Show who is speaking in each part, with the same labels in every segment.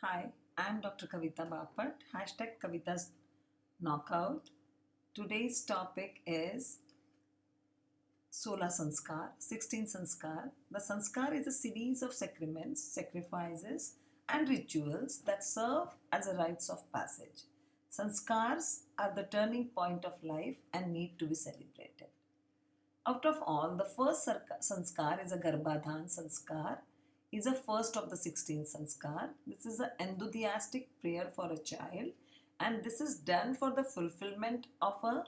Speaker 1: Hi, I'm Dr. Kavita Bapat, hashtag Kavita's Knockout. Today's topic is Sola Sanskar, 16 Sanskar. The Sanskar is a series of sacraments, sacrifices, and rituals that serve as a rites of passage. Sanskars are the turning point of life and need to be celebrated. Out of all, the first sanskar is a Garbhadhan sanskar, is a first of the 16 sanskar. This is an enthusiastic prayer for a child, and this is done for the fulfillment of a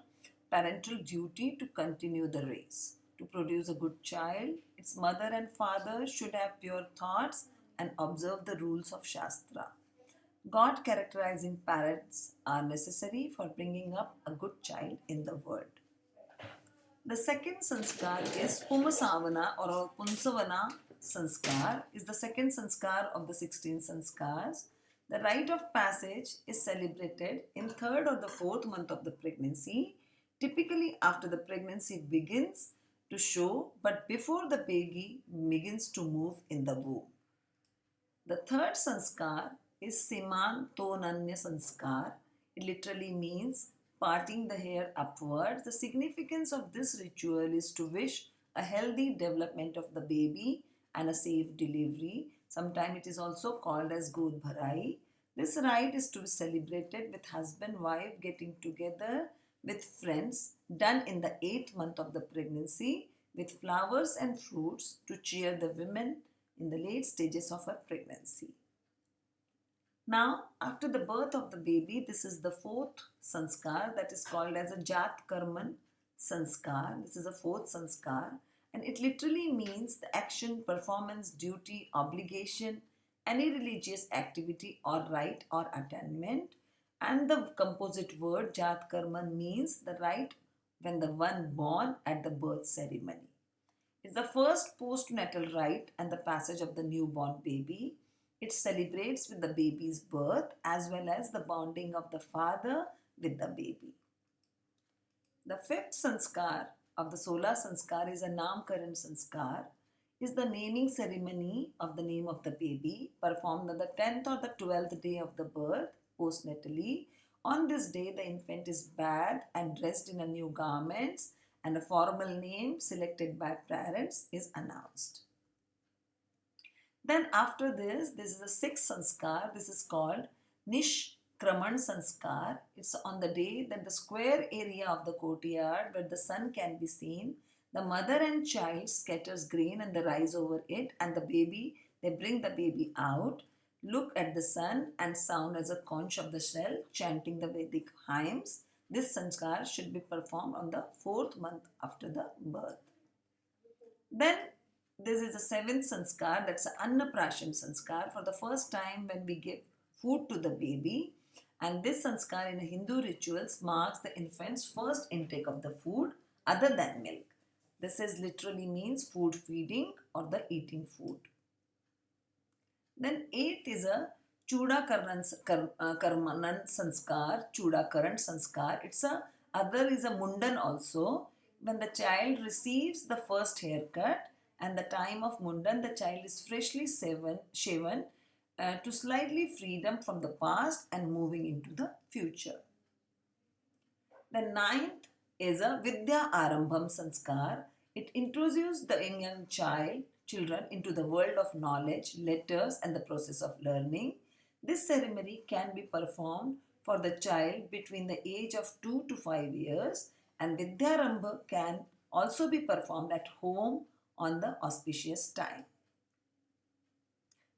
Speaker 1: parental duty to continue the race. To produce a good child, its mother and father should have pure thoughts and observe the rules of Shastra. God characterizing parents are necessary for bringing up a good child in the world. The second sanskar is Pumasavana or Punsavana sanskar is the second sanskar of the 16 sanskars. The rite of passage is celebrated in third or the fourth month of the pregnancy, typically after the pregnancy begins to show but before the baby begins to move in the womb. The third sanskar is Siman Tonanya sanskar. It literally means parting the hair upwards. The significance of this ritual is to wish a healthy development of the baby and a safe delivery. Sometimes it is also called as God Bharai. This rite is to be celebrated with husband wife getting together with friends, done in the 8th month of the pregnancy with flowers and fruits to cheer the women in the late stages of her pregnancy. Now, after the birth of the baby, this is the fourth sanskar that is called as a Jat Karman sanskar. This is a fourth sanskar, and it literally means the action, performance, duty, obligation, any religious activity or rite or attainment. And the composite word Jat Karman means the rite when the one born at the birth ceremony. It's the first postnatal rite and the passage of the newborn baby. It celebrates with the baby's birth as well as the bonding of the father with the baby. The fifth sanskar of the Sola sanskar is a Namkaran sanskar, is the naming ceremony of the name of the baby performed on the 10th or the 12th day of the birth postnatally. On this day, the infant is bathed and dressed in a new garments and a formal name selected by parents is announced. Then after this is the sixth sanskar. This is called Nishkraman sanskar. It's on the day that the square area of the courtyard where the sun can be seen, the mother and child scatters grain and they rise over it, and they bring the baby out, look at the sun and sound as a conch of the shell, chanting the Vedic hymns. This sanskar should be performed on the 4th month after the birth. Then this is the seventh sanskar, that's Annaprashan sanskar, for the first time when we give food to the baby. And this sanskar in Hindu rituals marks the infant's first intake of the food other than milk. This is literally means food feeding or the eating food. Then eighth is a Karmanan sanskar, Karan sanskar. It's a other is a Mundan also. When the child receives the first haircut and the time of Mundan, the child is freshly shaven to slightly freedom from the past and moving into the future. The ninth is a Vidya Arambham sanskar. It introduces the young children into the world of knowledge, letters and the process of learning. This ceremony can be performed for the child between the age of 2 to 5 years, and Vidyarambha can also be performed at home on the auspicious time.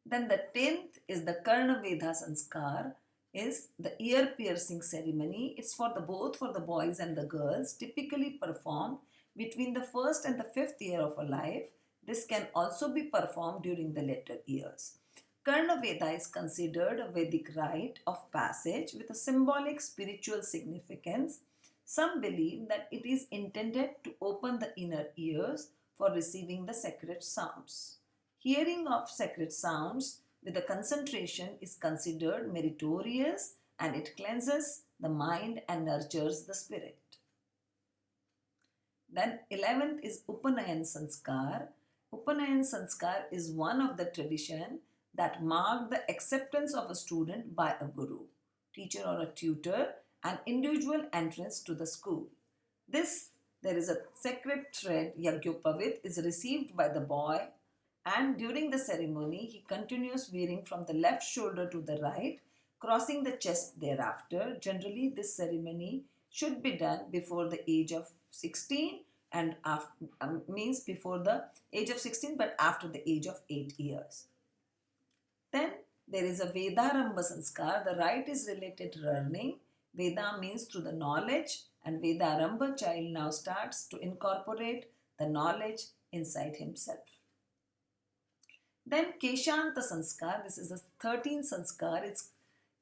Speaker 1: Then the 10th is the Karna Veda sanskar, is the ear piercing ceremony. It's for the both for the boys and the girls, typically performed between the 1st and the 5th year of a life. This can also be performed during the later years. Karna Veda is considered a Vedic rite of passage with a symbolic spiritual significance. Some believe that it is intended to open the inner ears for receiving the sacred sounds. Hearing of sacred sounds with a concentration is considered meritorious, and it cleanses the mind and nurtures the spirit. Then 11th is Upanayan Sanskar. Upanayan Sanskar is one of the tradition that mark the acceptance of a student by a guru, teacher or a tutor, and individual entrance to the school. This, there is a sacred thread, Yagyopavit, is received by the boy, and during the ceremony, he continues wearing from the left shoulder to the right, crossing the chest thereafter. Generally, this ceremony should be done before the age of 16 and after, means before the age of 16 but after the age of 8 years. Then there is a Vedarambha Sanskar. The rite is related to learning. Veda means through the knowledge, and Vedarambha, child now starts to incorporate the knowledge inside himself. Then Keshanta Sanskar, this is a 13th Sanskar,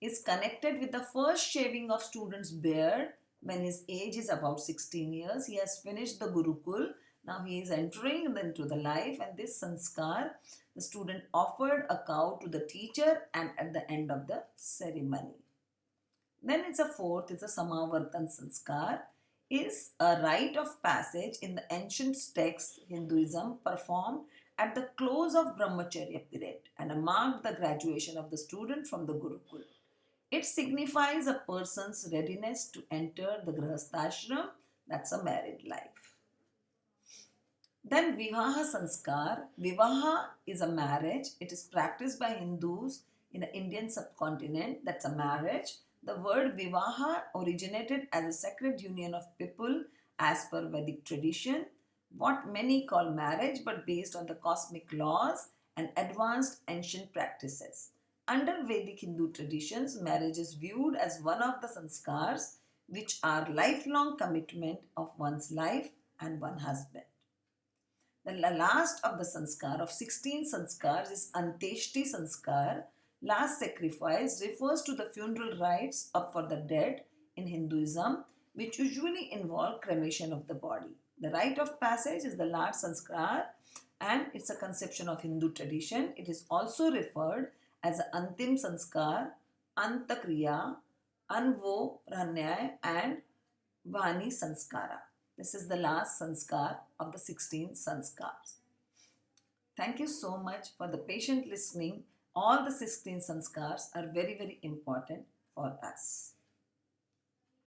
Speaker 1: is connected with the first shaving of student's beard when his age is about 16 years. He has finished the Gurukul. Now he is entering into the life, and this Sanskar, the student offered a cow to the teacher and at the end of the ceremony. Then it's a fourth, it's a Samavartan Sanskar, is a rite of passage in the ancient texts Hinduism performed at the close of Brahmacharya period and marked the graduation of the student from the Gurukul. It signifies a person's readiness to enter the Grihasthashram, that's a married life. Then Vivaha Sanskar. Vivaha is a marriage. It is practiced by Hindus in the Indian subcontinent. That's a marriage. The word Vivaha originated as a sacred union of people as per Vedic tradition, what many call marriage, but based on the cosmic laws and advanced ancient practices. Under Vedic Hindu traditions, marriage is viewed as one of the sanskars which are lifelong commitment of one's life and one husband. The last of the sanskar of 16 sanskars is Anteshti Sanskar. Last sacrifice refers to the funeral rites for the dead in Hinduism, which usually involve cremation of the body. The rite of passage is the last sanskar, and it's a conception of Hindu tradition. It is also referred as Antim Sanskar, Antakriya, Anvo Ranyay, and Vani Sanskara. This is the last sanskar of the 16 sanskars. Thank you so much for the patient listening. All the 16 sanskars are very, very important for us.